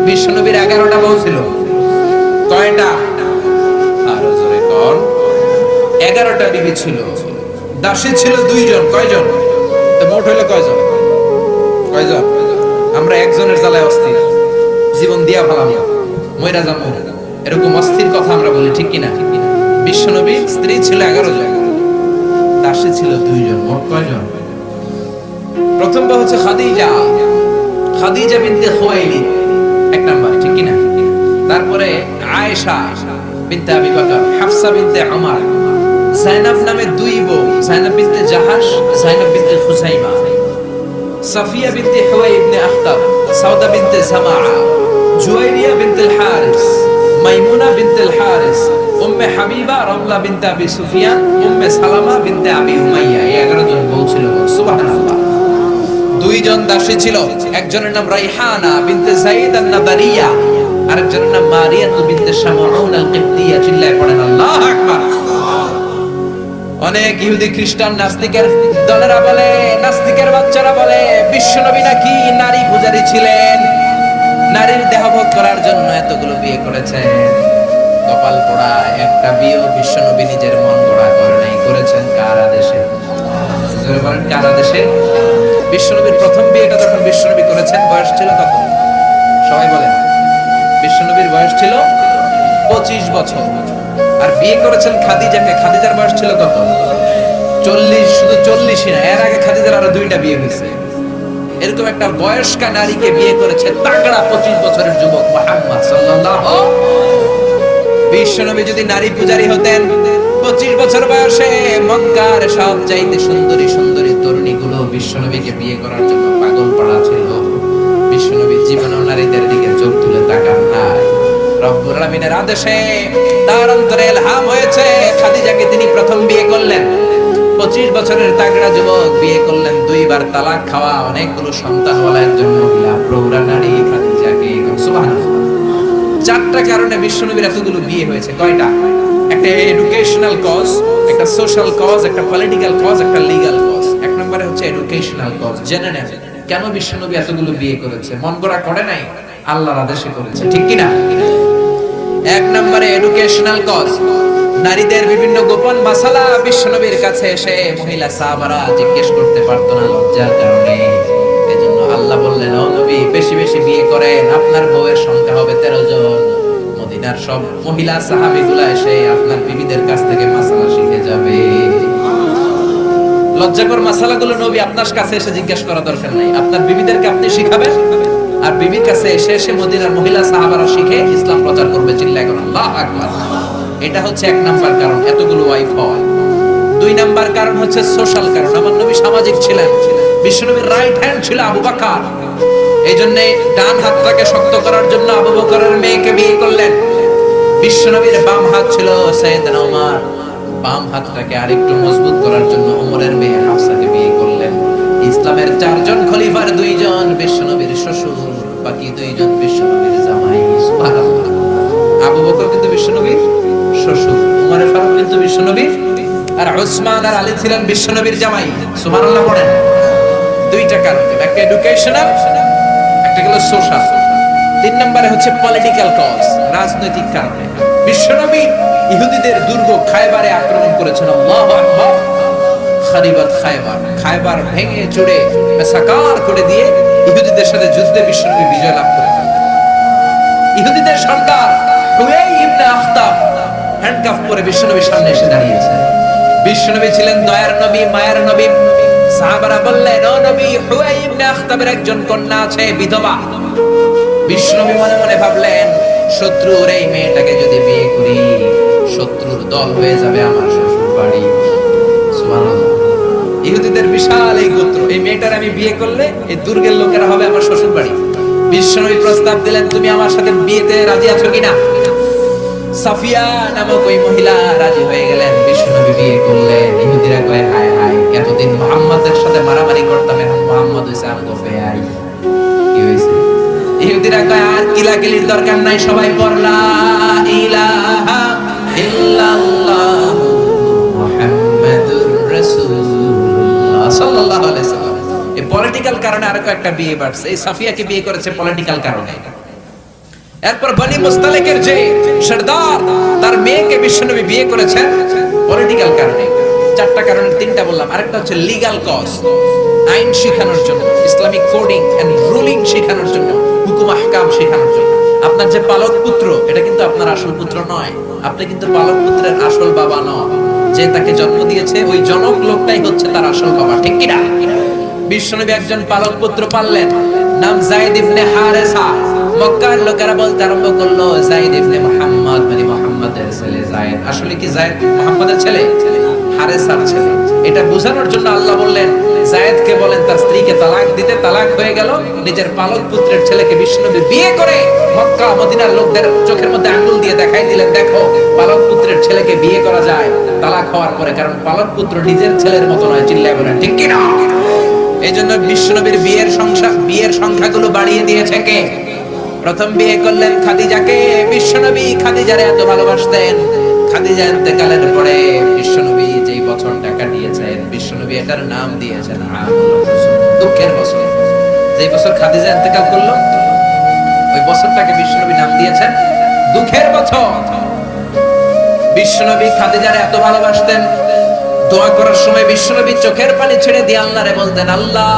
বিশ্বনবীর 11টা বউ ছিল। কয়টা? আরো জোরে কোন? 11টা বিবি ছিল। দাসী ছিল 2 জন। কয়জন? তো মোট হলো কয়জন? কয়জন? আমরা একজনের জ্বালায় অস্থির, জীবন দিয়া ভালাম মইরা যাবো, এরকম অস্থির কথা আমরা বলি, ঠিক কিনা? বিশ্বনবীর স্ত্রী ছিল 11 জন, দাসী ছিল 2 জন। মোট কয়জন? প্রথম বউ হচ্ছে খাদিজা, খাদিজা বিনতে খুয়াইলিদ, এক নাম্বার, ঠিক কিনা? তারপরে আয়েশা বিনতে আবি বকর, হাফসা বিনতে উমর, জাইনাব নামে 2 বউ, জাইনাব বিনতে জাহাশ, জাইনাব বিনতে খুজাইমা, সাফিয়া বিনতে হুয়াই ইবনে আখতাব, সাউদা বিনতে জামাআ, জুয়াইরিয়া বিনতে হারিস, মাইমুনা বিনতে হারিস, উম্মে হাবিবা রামলা বিনতে আবি সুফিয়ান, উম্মে সালামা বিনতে আবি উমাইয়া। এই 11 জন বউ ছিল। সুবহানাল্লাহ। 2 জন দাসী ছিল। একজনের নাম রাইহানা বিনতে যায়েদ আন-নাদারিয়া, আরেকজনের নাম মারিয়া বিনতে শামউন আল-কিবতিয়া। চিল্লায় পড়েন আল্লাহু আকবার। অনেক ইহুদি খ্রিস্টান নাস্তিকের দলেরা বলে, নাস্তিকের বাচ্চারা বলে বিশ্বনবী নাকি নারী পূজারী ছিলেন, নারীর দেহভোগ করার জন্য এতগুলো বিয়ে করেছেন। কপাল পোড়া, একটা বিয়েও বিশ্বনবী নিজের মন গড়া করে নাই, করেছেন কার আদেশে? জোরে বলেন, কার আদেশে? বিশ্বনবীর প্রথম বিয়েটা যখন বিশ্বনবী করেছেন, বয়স ছিল কত? সবাই বলেন। বিশ্বনবীর বয়স ছিল 25 বছর। আর বিয়ে করেছেন খাদিজাকে, খাদিজার বয়স ছিল কত? 40। শুধু 40ই না, এর আগে খাদিজার আরো 2টা বিয়ে হয়েছে। এরকম একটা বয়স্কা নারীকে বিয়ে করেছে তাগড়া 25 বছরের যুবক মুহাম্মদ সাল্লাল্লাহু। বিশ্বনবী যদি নারী পূজারী হতেন, 25 বছর বয়সে মক্কার সবচাইতে সুন্দরী সুন্দরী তরুণীগুলো বিশ্বনবীকে বিয়ে করার জন্য পাগল পাড়া ছিল। বিশ্বনবী জীবনেও নারীদের দিকে চোখ তুলে তাকান নাই। রব্বুল আলামিনের আদেশে তার অন্তরে ইলহাম হয়েছে, খাদিজাকে তিনি প্রথম বিয়ে করলেন। 25 বছরের তাগড়া যুবক বিয়ে করলেন, 2 বার তালাক খাওয়া, অনেকগুলো সন্তানওয়ালা একজন মহিলা, প্রৌঢ়া নারী খাদিজাকে। সুবহানাল্লাহ। 4টা কারণে বিশ্বনবীর এতগুলো বিয়ে হয়েছে। কয়টা? একটা এডুকেশনাল কজ, একটা সোশ্যাল কজ, একটা পলিটিক্যাল কজ, একটা লিগ্যাল কজ। এক নম্বরে হচ্ছে এডুকেশনাল কজ। জেনে নেন কেন বিশ্বনবী এতগুলো বিয়ে করেছে। মন গড়া করে নাই, আল্লাহর আদেশে করেছে, ঠিক কিনা? এক নম্বরে এডুকেশনাল কজ। নারীদের বিভিন্ন গোপন মাসালা বিশ্বনবীর কাছে এসে মহিলা সাহাবারা জিজ্ঞেস করতে পারতো না লজ্জার কারণে। এজন্য আল্লাহ বললেন, ও নবী বেশি বেশি বিয়ে করেন, আপনার বউয়ের সংখ্যা হবে 13 জন। মদিনার সব মহিলা সাহাবীগুলা এসে আপনার বিবিদের কাছ থেকে মাসালা শিখে যাবে। লজ্জাকর মাসালাগুলো নবী আপনার কাছে এসে জিজ্ঞেস করা দরকার নাই, আপনার বিবিদেরকে আপনি শিখাবেন, আর বিবির কাছে এসে এসে মদিনার মহিলা সাহাবারা শিখে ইসলাম প্রচার করবে। চিল্লায় বলেন আল্লাহু আকবার। এটা হচ্ছে 1 নাম্বার কারণ এতগুলো ওয়াইফ হয়। 2 নাম্বার কারণ হচ্ছে সোশ্যাল কারণ। আমার নবী সামাজিক ছিলেন। বিশ্বনবীর রাইট হ্যান্ড ছিল আবু বকর। এইজন্য ডান হাতটাকে শক্ত করার জন্য আবু বকরের মেয়েকে বিয়ে করলেন। বিশ্বনবীর বাম হাত ছিল সাইয়েদনা ওমর, বাম হাতটাকে আরেকটু মজবুত করার জন্য ওমরের মেয়ে হাফসাকে বিয়ে করলেন। ইসলামের 4 জন খলিফার 2 জন বিশ্বনবীর শ্বশুর, বাকি 2 জন বিশ্বনবীর জামাই। সুবহানাল্লাহ। আবু বকর কিন্তু বিশ্বনবীর শ্বশুর, ওমর ফারুক কিন্তু বিশ্বনবীর, আর উসমান আর আলী ছিলেন বিশ্বনবীর জামাই। সুবহানাল্লাহ পড়েন। 2টা কারণ, একটা এডুকেশনাল, একটা হলো সোশ্যাল। 3 নম্বরে হচ্ছে পলিটিক্যাল কজ, রাজনৈতিক কারণে। বিশ্বনবী ইহুদিদের দুর্গ খায়বারে আক্রমণ করেছেন। আল্লাহু আকবার। খারিবাত খায়বার, খায়বার ভেঙে চুরে মেসাকার করে দিয়ে ইহুদিদের সাথে যুদ্ধে বিশ্বনবী বিজয় লাভ করেছেন। ইহুদিদের সরদার হুয়াই ইবনে আখতাব হ্যান্ডকাফ পরে বিশ্বনবীর সামনে এসে দাঁড়িয়েছে। বিশ্বনবী ছিলেন দয়ার নবী, মায়ের নবী। সাহাবারা বললেন, ও নবী, হুয়াই ইবনে আখতাবের একজন কন্যা আছে, বিধবা। বিশ্বনবী মনে মনে ভাবলেন, শত্রুর এই মেয়েটাকে যদি বিয়ে করি, শত্রুর দল হয়ে যাবে আমার শ্বশুর বাড়ি। সুবহানাল্লাহ। ইহুদিদের বিশাল এই গোত্র, এই মেয়েটার আমি বিয়ে করলে এই দুর্গের লোকেরা হবে আমার শ্বশুর বাড়ি। বিশ্বনবী প্রস্তাব দিলেন, তুমি আমার সাথে বিয়েতে রাজি আছো কিনা? সাফিয়া নামক ওই মহিলা রাজি হয়ে গেলেন। বিশ্বনবী বিয়ে করলেন। ইহুদিরা কয়, হায় হায়, এতদিন মুহাম্মাদের সাথে মারামারি করতাম, এখন মুহাম্মদ হইছে আমগো বেয়াই। কি হইছে? ইহুদিরা কয়, আর কিলাকিলির দরকার নাই, সবাই পড়লা ইলাহা ইল্লাল্লাহ মুহাম্মাদুর রাসূলুল্লাহ সাল্লাল্লাহু আলাইহি ওয়াসাল্লাম। এই পলিটিক্যাল কারণে আরো একটা বিয়ে বাড়ছে। এই সাফিয়াকে বিয়ে করেছে পলিটিক্যাল কারণে। এরপর বনি মুস্তালিকের যে সরদার, তার মেয়েকে বিশ্বনবী বিয়ে করেছেন পলিটিক্যাল কারণে। চারটা কারণের তিনটা বললাম, আরেকটা হচ্ছে লিগ্যাল কজ, আইন শেখানোর জন্য, ইসলামিক কোডিং এন্ড রুলিং শেখানোর জন্য, হুকুম আহকাম শেখানোর জন্য। আপনার যে পালক পুত্র, এটা কিন্তু আপনার আসল পুত্র নয়, আপনি কিন্তু পালক পুত্রের আসল বাবা নন। যে তাকে জন্ম দিয়েছে ওই জনক লোকটাই হচ্ছে তার আসল বাবা, ঠিক কি না? বিশ্বনবী একজন পালক পুত্র পাললেন, নাম যায়েদ ইবনে হারেসা। মক্কার লোকেরা বলতে আরম্ভ করলো যায়েদ ইবনে মুহাম্মদ, মানে মুহাম্মাদের ছেলে যায়েদ। আসলে কি যায়েদ মুহাম্মাদের ছেলে? হারেসার ছেলে। এটা বোঝানোর জন্য আল্লাহ বললেন যায়েদকে বলেন তার স্ত্রীকে তালাক দিতে। তালাক হয়ে গেল, নিজের পালক পুত্রের ছেলেকে বিশ্বনবী বিয়ে করে মক্কা মদিনার লোকদের চোখের মধ্যে আঙ্গুল দিয়ে দেখাই দিলেন, দেখো পালক পুত্রের ছেলেকে বিয়ে করা যায় তালাক হওয়ার পরে, কারণ পালক পুত্র নিজের ছেলের মতো নয়। চিল্লায় বলেন ঠিক কি না? এই জন্য বিশ্বনবীর বিয়ের সংখ্যাগুলো বাড়িয়ে দিয়েছে কে? প্রথম বিয়ে করলেন খাদিজাকে। বিশ্বনবী খাদিজারে এত ভালোবাসতেন, খাদিজা ইন্তেকালের পরে বিশ্বনবী যেই বছরটা কাটিয়েছেন, বিশ্বনবী এটার নাম দিয়েছেন আমুল হুজুন, দুঃখের বছর। যেই বছর খাদিজা ইন্তেকাল করলো ওই বছরটাকে বিশ্বনবী নাম দিয়েছেন দুঃখের বছর। বিশ্বনবী খাদিজারে এত ভালোবাসতেন, দোয়া করার সময় বিশ্বনবী চোখের পানি ছেড়ে দিয়ে আল্লাহরে বলতেন, আল্লাহ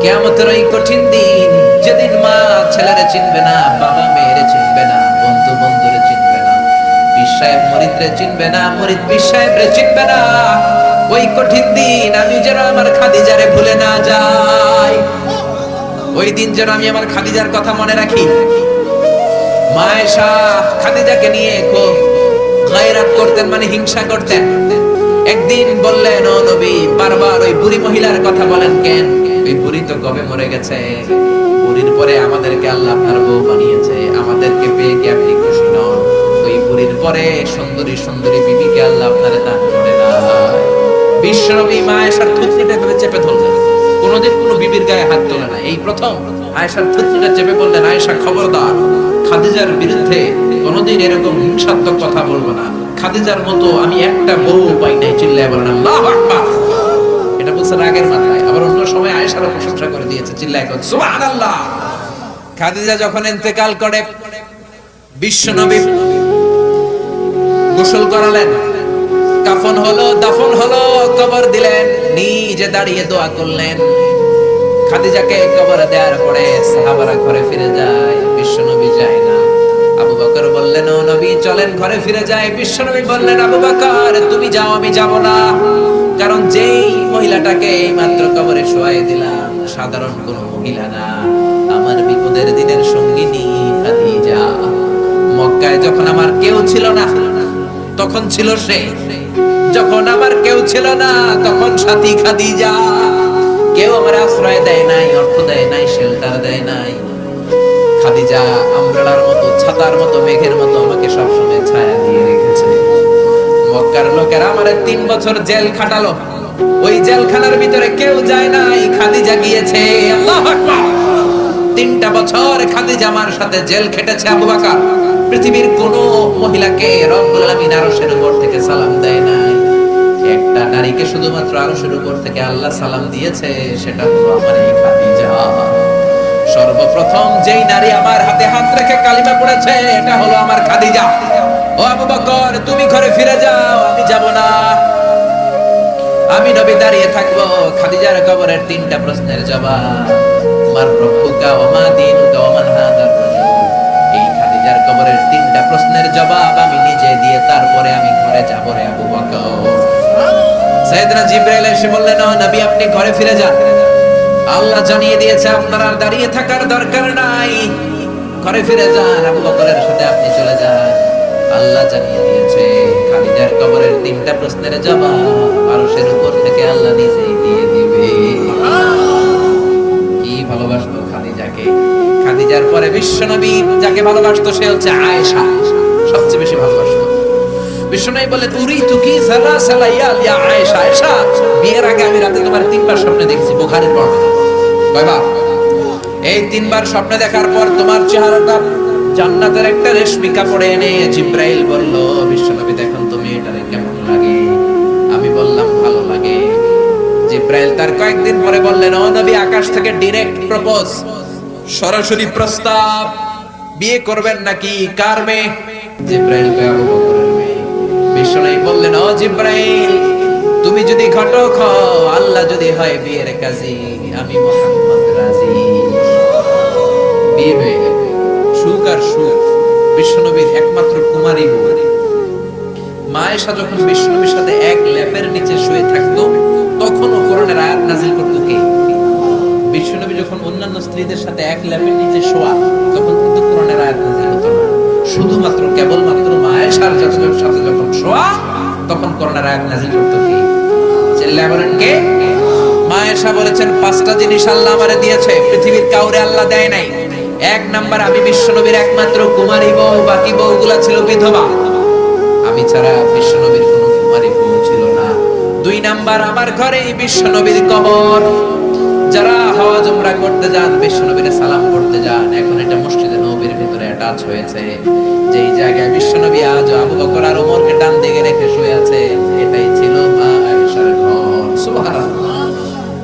কিয়ামতের ওই কঠিন দিন, যেদিন মা ছেলেরে চিনবে না, বাবা মেয়েরে চিনবে না, বন্ধু বন্ধুরে চিনবে না, পীর সাহেব মুরিদরে চিনবে না, মুরিদ পীর সাহেবরে চিনবে না, ওই কঠিন দিন আমি যেন আমার খাদিজারে ভুলে না যাই। ওই দিন যেন আমি আমার খাদিজার কথা মনে রাখি। মা আয়েশা খাদিজাকে নিয়ে খুব গায়রাত করতেন, মানে হিংসা করতেন। একদিন বললেন, ও নবী, বারবার ওই বুড়ি মহিলার কথা বলেন কেন? ওই বুড়ি তো কবে মরে গেছে, বুড়ির পরে আমাদেরকে আল্লাহ আপনার বউ বানিয়েছে, আমাদেরকে পেয়ে কি আপনি খুশি নন? ওই বুড়ির পরে সুন্দরী সুন্দরী বিবিকে আল্লাহ আপনারে দান করে না। বিশ্বনবী মা আয়েশার থুতনিটা এভাবে চেপে ধরলেন, কোনোদিন কোনো বিবির গায়ে হাত তোলে না, এই প্রথম আয়েশার থুতনিটা চেপে বললেন, আয়েশা খবরদার, খাদিজার বিরুদ্ধে কোনোদিন এরকম হিংসাত্মক কথা বলবো না, খাদিজার মতো আমি একটা বউ পাই নাই। চিল্লায় বলেন আল্লাহু আকবার। এটা বলছে রাগের মাথায়, আবার অন্য সময় আয়েশারও প্রশংসা করে দিয়েছে, চিল্লায় বলেন সুবহানাল্লাহ। খাদিজা যখন ইন্তেকাল করে বিশ্বনবী গোসল করালেন, কাফন হলো, দাফন হলো, কবর দিলেন, নিজে দাঁড়িয়ে দোয়া করলেন। খাদিজাকে কবর দেওয়ার পরে সাহাবারা ঘরে ফিরে যায়, বিশ্বনবী যায় না। আবু বকর বললেন, ও নবী চলেন ঘরে ফিরে যায়। বিশ্বনবী বললেন, আবু বকর তুমি যাও, আমি যাব না, কারণ যেই মহিলাটাকে মাত্র কবরে শোয়াই দিলাম সাধারণ কোন মহিলা না, আমার বিপদের দিনের সঙ্গিনী খাদিজা। মক্কায় যখন আমার কেউ ছিল না তখন ছিল সে, যখন আমার কেউ ছিল না তখন সাথী খাদিজা। কেউ আমার আশ্রয় দেয় নাই, অর্থ দেয় নাই, শেল্টার দেয় নাই, খাদিজা আমব্রেলার মতো, ছাতার মতো, মেঘের মতো আমাকে সবসময় ছায়া দিয়ে রেখেছে। মক্কার লোকেরা আমারে 3 বছর জেল খাটালো, ওই জেলখানার ভিতরে কেউ যায় নাই, খাদিজা গিয়েছে। আল্লাহু আকবার। 3টা বছর খাদিজা আমার সাথে জেল খেটেছে। আবু বকর পৃথিবীর কোন মহিলাকে রব্বুল আলামিন আরশের উপর থেকে সালাম দেয় নাই, একটা নারীকে শুধুমাত্র আরশের উপর থেকে আল্লাহ সালাম দিয়েছে, সেটা হলো আমার এই খাদিজা। সর্বপ্রথম যেই নারী আমার হাতে হাত রেখে কালিমা পড়েছে এটা হলো আমার খাদিজা। ও আবু বকর তুমি ঘরে ফিরে যাও, আমি যাব না, আমি নবী দাঁড়িয়ে থাকবো। খাদিজার কবরের 3টা প্রশ্নের জবাব, মার রব্বুকা ওয়া মা দীনুকা ওয়া মান হাদার রাজুল। এই খাদিজার কবরের 3টা প্রশ্নের জবাব আমি নিজে দিয়ে তারপরে আমি ঘরে যাব রে আবু বকর। সাইয়েদনা জিবরাইল এসে বললেন, ও নবী আপনি ঘরে ফিরে যান, আল্লাহ জানিয়ে দিয়েছে আপনার আর দাঁড়িয়ে থাকার দরকার নাই, ঘরে ফিরে যান, আবু বকরের সাথে আপনি চলে যান। আল্লাহ জানিয়ে দিয়েছে খাদিজার কবরের 3টা প্রশ্নের জবাব আরশের উপর থেকে আল্লাহ নিজেই দিয়ে দিবে। কি ভালোবাসতো খাদিজাকে। খাদিজার পরে বিশ্বনবী যাকে ভালোবাসতো সে হচ্ছে আয়েশা, সবচেয়ে বেশি ভালোবাসতো। বিশ্বনবী বলে, তুরি তুকি সালাসালা ইয়া আয়েশা, আয়েশা বিয়ের আগে আমি রাতে তোমার 3বার স্বপ্নে দেখেছি। বুখারীর বর্ণনা। কয়বার? এই 3বার স্বপ্নে দেখার পর তোমার চেহারাটা জান্নাতের একটা রেশমি কাপড়ে এনে জিবরাইল বলল, বিশ্বনবী দেখুন তুমি এটারে কেমন লাগে? আমি বললাম ভালো লাগে। জিবরাইল তার কয়েকদিন পরে বললেন, ও নবী আকাশ থেকে ডাইরেক্ট প্রপোজ, সরাসরি প্রস্তাব, বিয়ে করবেন নাকি? কার মেয়ে? জিব্রাইল কে আবু বকরের মেয়ে। বিশ্বনবী বললেন, ও জিব্রাইল, তুমি যদি ঘটক হও, আল্লাহ যদি হয় বিয়ের কাজী, আমি মুহাম্মদ রাজি। বিয়ে হয়ে গেল, সুখ আর সুখ। বিশ্বনবীর একমাত্র কুমারী বউ মা আয়েশা যখন বিশ্বনবীর সাথে এক লেপের নিচে শুয়ে থাকতো, তখনও কোরআনের আয়াত নাযিল করতো কে? বিশ্বনবী যখন অন্যান্য স্ত্রীদের সাথে এক লেপের নিচে শোয়া, তখন কিন্তু কোরআনের আয়াত নাযিল হতো না। শুধুমাত্র কেবলমাত্র মা আয়েশার সাথে যখন শোয়া, তখন কোরআনের আয়াত নাযিল করতো কে? চিল্লায়ে বলেন কে? মা আয়েশা বলেছেন, 5টা জিনিস আল্লাহ আমারে দিয়েছে, পৃথিবীর কাউরে আল্লাহ দেয় নাই। 1 নাম্বার, আমি বিশ্বনবীর একমাত্র কুমারী বউ, বাকি বউগুলা ছিল বিধবা। আমি ছাড়া বিশ্বনবীর কোনো কুমারী বউ ছিল না। 2 নাম্বার, আমার ঘরে বিশ্বনবীর কবর। যারা হজ উমরা করতে যান, বিশ্বনবীর সালাম করতে যান, এখন এটা মসজিদে নববীর ভিতরে অ্যাটাচ হয়েছে। যেই জায়গায় বিশ্বনবী আজ আবু বকর আর ওমরকে ডান দিকে রেখে শুয়ে আছে, এটাই ছিল মা আয়েশার ঘর। সুবহানাল্লাহ।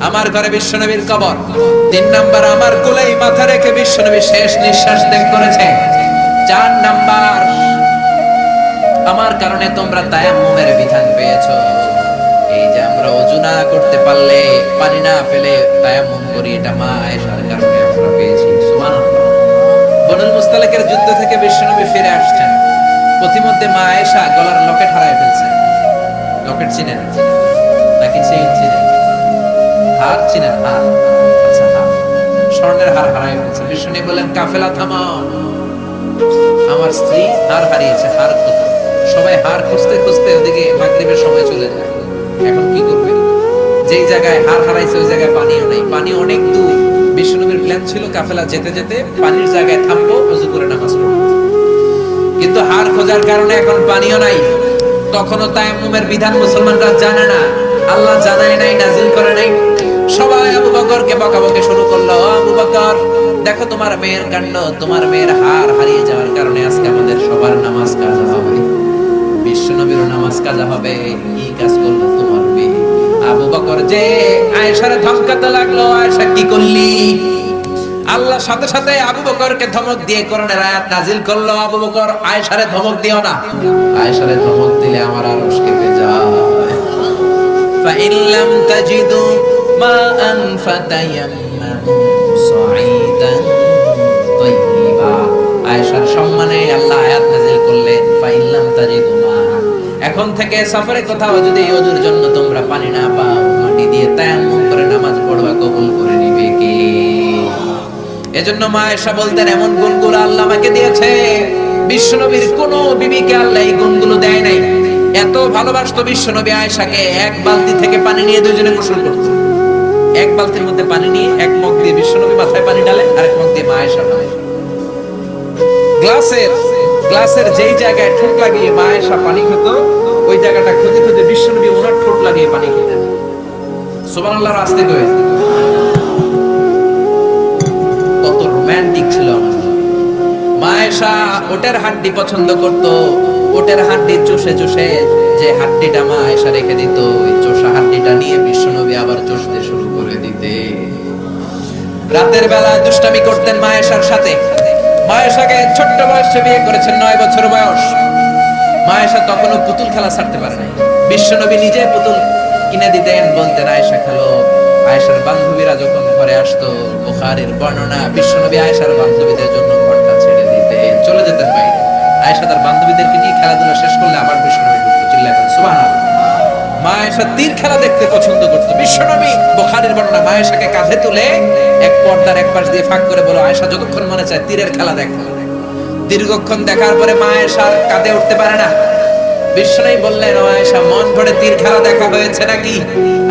আমার ঘরে বিশ্বনবীর কবর। 3 নাম্বার, আমার কোলেই মাথা রেখে বিশ্বনবী শেষ নিঃশ্বাস ত্যাগ করেছে। 4 নাম্বার, আমার কারণে তোমরা তায়াম্মুমের বিধান পেয়েছো। এই যে আমরা ওযু না করতে পারলে, পানি না পেলে তায়াম্মুম করি, এটা মা আয়েশার কারণে আমরা পেয়েছি। সুবহানাল্লাহ। বনুল মুস্তালিকের যুদ্ধ থেকে বিশ্বনবী ফিরে আসছেন, পথিমধ্যে মা আয়েশা গলার লকেট হারায় ফেলছে। লকেট চিনেন নাকি চেইন চিনেন? হার চিনেন? হার, আচ্ছা হার, স্বর্ণের হার হারায় ফেলছে। বিশ্বনবী বলেন, কাফেলা থামাও, আমার স্ত্রী হার হারিয়েছে, হার কোথায়? সবাই হার খুঁজতে খুঁজতে ওদিকে মাগরিবের সময় চলে যায়। এখন কি করবে? যেই জায়গায় হার হারাইছে ওই জায়গায় পানিও নেই, পানি অনেক দূর। বিশ্বনবীর প্ল্যান ছিল কাফেলা যেতে যেতে পানির জায়গায় থামবো, ওযু করে নামাজ পড়বো। কিন্তু হার খোঁজার কারণে এখন পানিও নাই। তখনও তায়াম্মুমের বিধান মুসলমানরা জানে না, আল্লাহ জানায় নাই, নাজিল করে নাই। সবাই আবু বকরকে বকাবকি শুরু করলো, আবু বকর দেখো তোমার মেয়ের কাণ্ড, তোমার মেয়ের হার হারিয়ে যাওয়ার কারণে আজকে আমাদের সবার নামাজ কাজা হবে, বিশ্বনবীরও নামাজ কাজা হবে। কি কাজ করলো তোমার মেয়ে? আবু বকর যে আয়েশারে ধমকাতে লাগলো, আয়েশা কি করলি? আল্লাহ সাথে সাথে আবু বকরকে ধমক দিয়ে কোরআনের আয়াত নাজিল করলো, আবু বকর আয়েশারে ধমক দিও না, আয়েশারে ধমক দিলে আমার আরশ কেঁপে যায়। فإن لم تجدوا ماء فتيمموا صعيدا طيبا। আয়েশার সম্মানে আল্লাহ আয়াত নাযিল করলেন, فإن لم تجدوا ماء, এখন থেকে সফরে কোথাও যদি ওযুর জন্য তোমরা পানি না পাও, মাটি দিয়ে তায়াম্মুম করে নামাজ পড়বা, কবুল করে নিবে কে? এজন্য মা আয়েশা বলতেন, এমন গুণগুলো আল্লাহ আমাকে দিয়েছে, বিশ্বনবীর কোন বিবিকে আল্লাহ এই গুণগুলো দেয় নাই। এত ভালোবাসতো বিশ্বনবী আয়েশাকে, 1 বালতি থেকে পানি নিয়ে দুইজনে গোসল করত। 1 বালতির মধ্যে পানি নিয়ে 1 মগ দিয়ে বিশ্বনবী মাথায় পানি ঢালে, আরেক মগ দিয়ে মা আয়েশা ঢালে। গ্লাসের যেই জায়গায় ঠোঁট লাগিয়ে মা আয়েশা পানি খেত, ওই জায়গাটা খুঁজে খুঁজে বিশ্বনবী ওনার ঠোঁট লাগিয়ে পানি খেতেন। সুবহানাল্লাহ। আস্তে করে কত রোমান্টিক ছিল মা আয়েশা। ওটের হাড্ডি পছন্দ করত, ওটের হাড্ডি চুষে চুষে যে হাড্ডিটা মা আয়েশা রেখে দিত, ওই চোষা হাড্ডিটা নিয়ে বিশ্বনবী আবার চুষতে শুরু করে দিতে। রাতের বেলা দুষ্টামি করতেন মা আয়েশার সাথে। মা আয়েশাকে ছোট্ট বয়সে বিয়ে করেছেন, 9 বছর বয়স। মা আয়েশা তখনও পুতুল খেলা ছাড়তে পারে নাই। বিশ্বনবী নিজে পুতুল কিনে দিতেন, বলতেন আয়েশা খেলো। আয়েশার বান্ধবীরা যখন ঘরে আসতো, বুখারীর বর্ণনা, বিশ্বনবী আয়েশার বান্ধবীদের জন্য ঘরটা ছেড়ে দিতেন, চলে যেতেন বাইরে। আয়েশা তার বান্ধবীদেরকে নিয়ে খেলাধুলা শেষ করলে আবার বিশ্বনবী ঢুকতো, চিল্লায় বলেন সুবহানাল্লাহ। মা আয়েশা তীর খেলা দেখতে পছন্দ করতো। বিশ্বনবী, বুখারীর বর্ণনা, মা আয়েশাকে কাঁধে তুলে এক পর্দার এক পাশ দিয়ে ফাঁক করে বলো, আয়েশা যতক্ষণ মনে চায় তীরের খেলা দেখো। দীর্ঘক্ষণ দেখার পরে মা আয়েশা কাঁধে উঠতে পারে না। বিশ্বনবী বললেন, ও আয়েশা, মন ভরে তীর খেলা দেখা হয়েছে নাকি?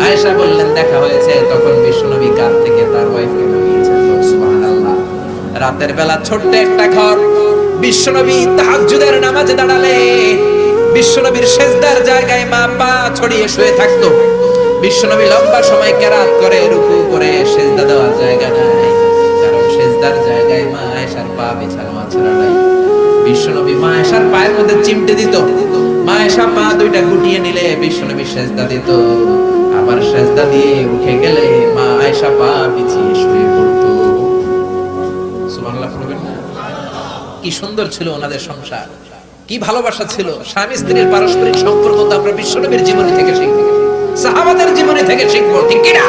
আয়েশা বললেন, দেখা হয়েছে। তখন বিশ্বনবী কাঁধ থেকে তার ওয়াইফকে নামিয়েছেন। সুবহানাল্লাহ। রাতের বেলা ছোট্ট একটা ঘর, বিশ্বনবী তাহাজ্জুদের নামাজে দাঁড়ালে বিশ্বনবীর সেজদার জায়গায় মা পা ছড়িয়ে শুয়ে থাকতো। বিশ্বনবী লম্বা সময় কেরাত করে, রুকু করে, সেজদা দেওয়ার জায়গা নাই, কারণ সেজদার জায়গায় মা আয়েশার পা বিছানো আছে না নাই। বিশ্বনবী মা আয়েশার পায়ের মধ্যে চিমটে দিত, মা আয়েশা পা দুইটা গুটিয়ে নিলে বিশ্বনবী সেজদা দিত, আবার সেজদা দিয়ে উঠে গেলে মা আয়েশা পা বিছিয়ে শুয়ে পড়তো। সুবহানাল্লাহ পড়বেন না? কি সুন্দর ছিল ওনাদের সংসার, কি ভালোবাসা ছিল। স্বামী স্ত্রীর পারস্পরিক সম্পর্ক তো আমরা বিশ্বনবীর জীবনী থেকে শিখবো, সাহাবাদের জীবনী থেকে শিখবো, ঠিক কিনা?